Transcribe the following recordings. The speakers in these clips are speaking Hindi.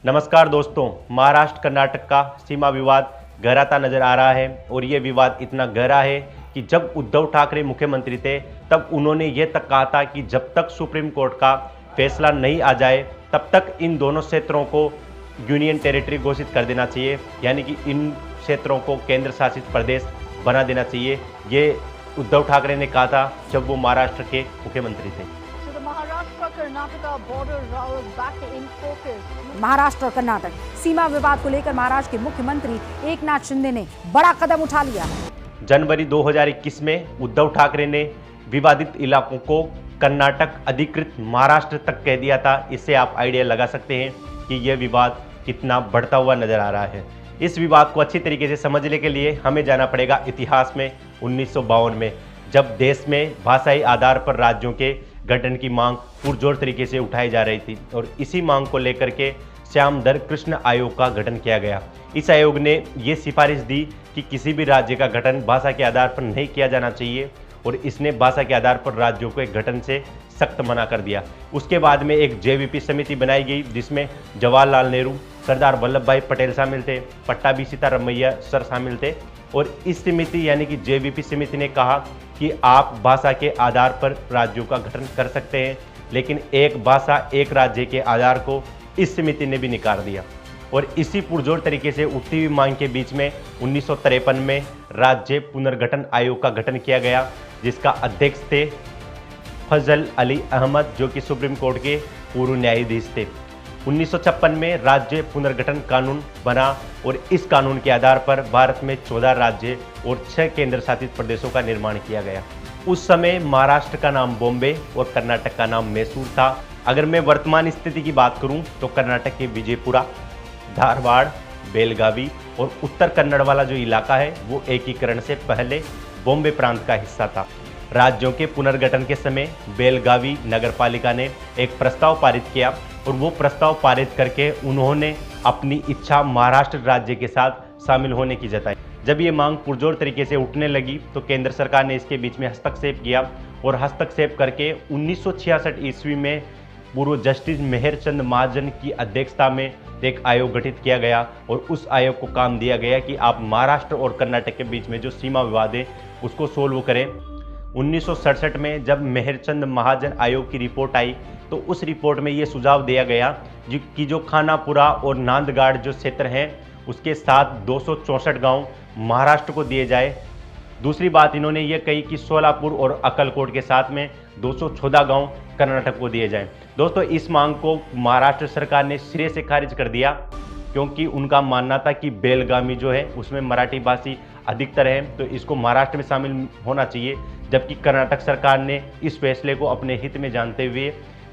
नमस्कार दोस्तों, महाराष्ट्र कर्नाटक का सीमा विवाद गहराता नजर आ रहा है और ये विवाद इतना गहरा है कि जब उद्धव ठाकरे मुख्यमंत्री थे तब उन्होंने ये तक कहा था कि जब तक सुप्रीम कोर्ट का फैसला नहीं आ जाए तब तक इन दोनों क्षेत्रों को यूनियन टेरिटरी घोषित कर देना चाहिए, यानी कि इन क्षेत्रों को केंद्र शासित प्रदेश बना देना चाहिए। ये उद्धव ठाकरे ने कहा था जब वो महाराष्ट्र के मुख्यमंत्री थे। महाराष्ट्र और कर्नाटक सीमा विवाद को लेकर महाराष्ट्र के मुख्यमंत्री एकनाथ शिंदे ने बड़ा कदम उठा लिया। जनवरी 2021 में उद्धव ठाकरे ने विवादित इलाकों को कर्नाटक अधिकृत महाराष्ट्र तक कह दिया था। इससे आप आइडिया लगा सकते हैं कि यह विवाद कितना बढ़ता हुआ नजर आ रहा है। इस विवाद को अच्छी तरीके से समझने के लिए हमें जाना पड़ेगा इतिहास में 1952 में, जब देश में भाषाई आधार पर राज्यों के गठन की मांग पुरजोर तरीके से उठाई जा रही थी और इसी मांग को लेकर के श्यामधर कृष्ण आयोग का गठन किया गया। इस आयोग ने ये सिफारिश दी कि किसी भी राज्य का गठन भाषा के आधार पर नहीं किया जाना चाहिए और इसने भाषा के आधार पर राज्यों के गठन से सख्त मना कर दिया। उसके बाद में एक जेवीपी समिति बनाई गई जिसमें जवाहरलाल नेहरू, सरदार वल्लभ भाई पटेल शामिल थे, पट्टाभी सीतारामैया सर शामिल थे और इस समिति यानी कि जेवीपी समिति ने कहा कि आप भाषा के आधार पर राज्यों का गठन कर सकते हैं, लेकिन एक भाषा एक राज्य के आधार को इस समिति ने भी नकार दिया। और इसी पुरजोर तरीके से उठती हुई मांग के बीच में 1953 में राज्य पुनर्गठन आयोग का गठन किया गया, जिसका अध्यक्ष थे फजल अली अहमद, जो कि सुप्रीम कोर्ट के पूर्व न्यायाधीश थे। 1956 में राज्य पुनर्गठन कानून बना और इस कानून के आधार पर भारत में 14 राज्य और 6 केंद्र शासित प्रदेशों का निर्माण किया गया। उस समय महाराष्ट्र का नाम बॉम्बे और कर्नाटक का नाम मैसूर था। अगर मैं वर्तमान स्थिति की बात करूं तो कर्नाटक के विजयपुरा, धारवाड़, बेलगावी और उत्तर कन्नड़ वाला जो इलाका है वो एकीकरण से पहले बॉम्बे प्रांत का हिस्सा था। राज्यों के पुनर्गठन के समय बेलगावी नगरपालिका ने एक प्रस्ताव पारित किया और वो प्रस्ताव पारित करके उन्होंने अपनी इच्छा महाराष्ट्र राज्य के साथ शामिल होने की जताई। जब ये मांग पुरजोर तरीके से उठने लगी तो केंद्र सरकार ने इसके बीच में हस्तक्षेप किया और हस्तक्षेप करके 1966 ईस्वी में पूर्व जस्टिस मेहरचंद महाजन की अध्यक्षता में एक आयोग गठित किया गया और उस आयोग को काम दिया गया कि आप महाराष्ट्र और कर्नाटक के बीच में जो सीमा विवाद है उसको सोल्व करें। 1967 में जब मेहरचंद महाजन आयोग की रिपोर्ट आई तो उस रिपोर्ट में ये सुझाव दिया गया कि जो खानापुरा और नांदगाड़ जो क्षेत्र हैं उसके साथ 264 गांव महाराष्ट्र को दिए जाए। दूसरी बात इन्होंने ये कही कि सोलापुर और अक्कलकोट के साथ में 214 गांव कर्नाटक को दिए जाएं। दोस्तों, इस मांग को महाराष्ट्र सरकार ने सिरे से खारिज कर दिया क्योंकि उनका मानना था कि बेलगामी जो है उसमें मराठी भाषी अधिकतर है तो इसको महाराष्ट्र में शामिल होना चाहिए, जबकि कर्नाटक सरकार ने इस फैसले को अपने हित में जानते हुए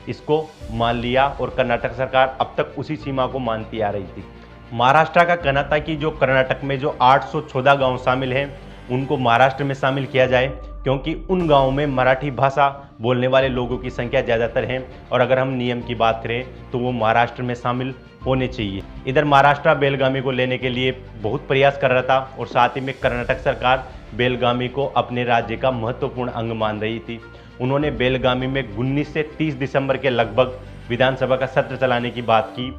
इसको मान लिया और कर्नाटक सरकार अब तक उसी सीमा को मानती आ रही थी। महाराष्ट्र का कहना था कि जो कर्नाटक में जो 814 गांव शामिल हैं उनको महाराष्ट्र में शामिल किया जाए क्योंकि उन गांवों में मराठी भाषा बोलने वाले लोगों की संख्या ज़्यादातर है और अगर हम नियम की बात करें तो वो महाराष्ट्र में शामिल होने चाहिए। इधर महाराष्ट्र बेलगामी को लेने के लिए बहुत प्रयास कर रहा था और साथ ही में कर्नाटक सरकार बेलगामी को अपने राज्य का महत्वपूर्ण अंग मान रही थी। उन्होंने बेलगामी में 19 से 30 दिसंबर के लगभग विधानसभा का सत्र चलाने की बात की।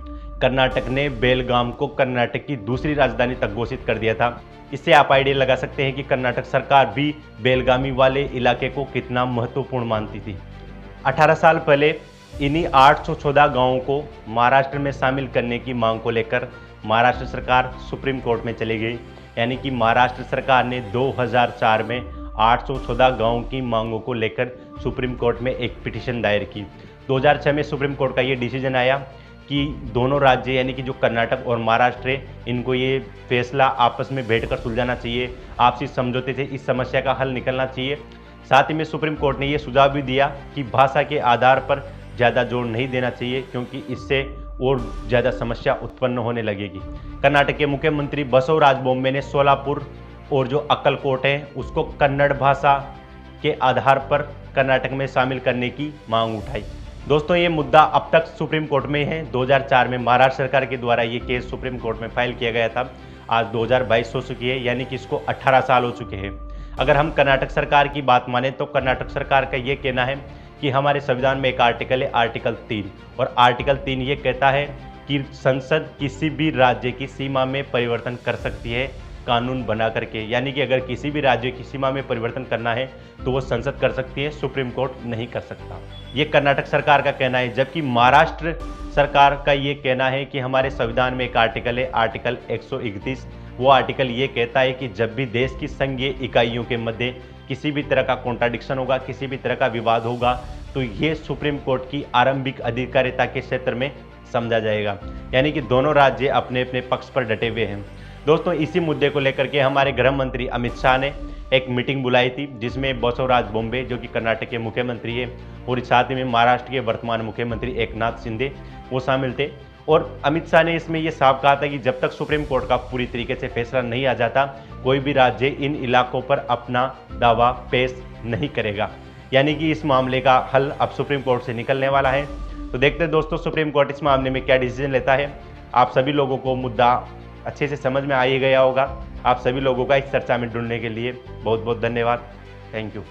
कर्नाटक ने बेलगाम को कर्नाटक की दूसरी राजधानी तक घोषित कर दिया था। इससे आप आइडिया लगा सकते हैं कि कर्नाटक सरकार भी बेलगामी वाले इलाके को कितना महत्वपूर्ण मानती थी। 18 साल पहले इन्हीं 814 गांवों को महाराष्ट्र में शामिल करने की मांग को लेकर महाराष्ट्र सरकार सुप्रीम कोर्ट में चली गई, यानी कि महाराष्ट्र सरकार ने 2004 में 814 गांवों की मांगों को लेकर सुप्रीम कोर्ट में एक पिटीशन दायर की। 2006 में सुप्रीम कोर्ट का ये डिसीजन आया कि दोनों राज्य यानी कि जो कर्नाटक और महाराष्ट्र है इनको ये फैसला आपस में बैठकर सुलझाना चाहिए, आपसी समझौते से इस समस्या का हल निकलना चाहिए। साथ ही में सुप्रीम कोर्ट ने ये सुझाव भी दिया कि भाषा के आधार पर ज़्यादा जोर नहीं देना चाहिए क्योंकि इससे और ज़्यादा समस्या उत्पन्न होने लगेगी। कर्नाटक के मुख्यमंत्री बसवराज बोम्मे ने सोलापुर और जो अक्कलकोट है उसको कन्नड़ भाषा के आधार पर कर्नाटक में शामिल करने की मांग उठाई। दोस्तों, ये मुद्दा अब तक सुप्रीम कोर्ट में है। 2004 में महाराष्ट्र सरकार के द्वारा ये केस सुप्रीम कोर्ट में फाइल किया गया था। आज 2022 हो चुकी है, यानी कि इसको 18 साल हो चुके हैं। अगर हम कर्नाटक सरकार की बात माने तो कर्नाटक सरकार का ये कहना है कि हमारे संविधान में एक आर्टिकल है, आर्टिकल 3, और आर्टिकल 3 ये कहता है कि संसद किसी भी राज्य की सीमा में परिवर्तन कर सकती है कानून बना करके, यानी कि अगर किसी भी राज्य की सीमा में परिवर्तन करना है तो वो संसद कर सकती है, सुप्रीम कोर्ट नहीं कर सकता। ये कर्नाटक सरकार का कहना है। जबकि महाराष्ट्र सरकार का ये कहना है कि हमारे संविधान में एक आर्टिकल है, आर्टिकल 131, वो आर्टिकल ये कहता है कि जब भी देश की संघीय इकाइयों के मध्य किसी भी तरह का कॉन्ट्राडिक्शन होगा, किसी भी तरह का विवाद होगा, तो ये सुप्रीम कोर्ट की आरंभिक अधिकारिता के क्षेत्र में समझा जाएगा। यानी कि दोनों राज्य अपने अपने पक्ष पर डटे हुए हैं। दोस्तों, इसी मुद्दे को लेकर के हमारे गृह मंत्री अमित शाह ने एक मीटिंग बुलाई थी, जिसमें बसवराज बोम्बे जो कि कर्नाटक के मुख्यमंत्री है और साथ ही में महाराष्ट्र के वर्तमान मुख्यमंत्री एकनाथ शिंदे वो शामिल थे। और अमित शाह ने इसमें ये साफ कहा था कि जब तक सुप्रीम कोर्ट का पूरी तरीके से फैसला नहीं आ जाता, कोई भी राज्य इन इलाकों पर अपना दावा पेश नहीं करेगा। यानी कि इस मामले का हल अब सुप्रीम कोर्ट से निकलने वाला है। तो देखते हैं दोस्तों सुप्रीम कोर्ट इस मामले में क्या डिसीजन लेता है। आप सभी लोगों को मुद्दा अच्छे से समझ में आ ही गया होगा। आप सभी लोगों का इस चर्चा में जुड़ने के लिए बहुत बहुत धन्यवाद। Thank you.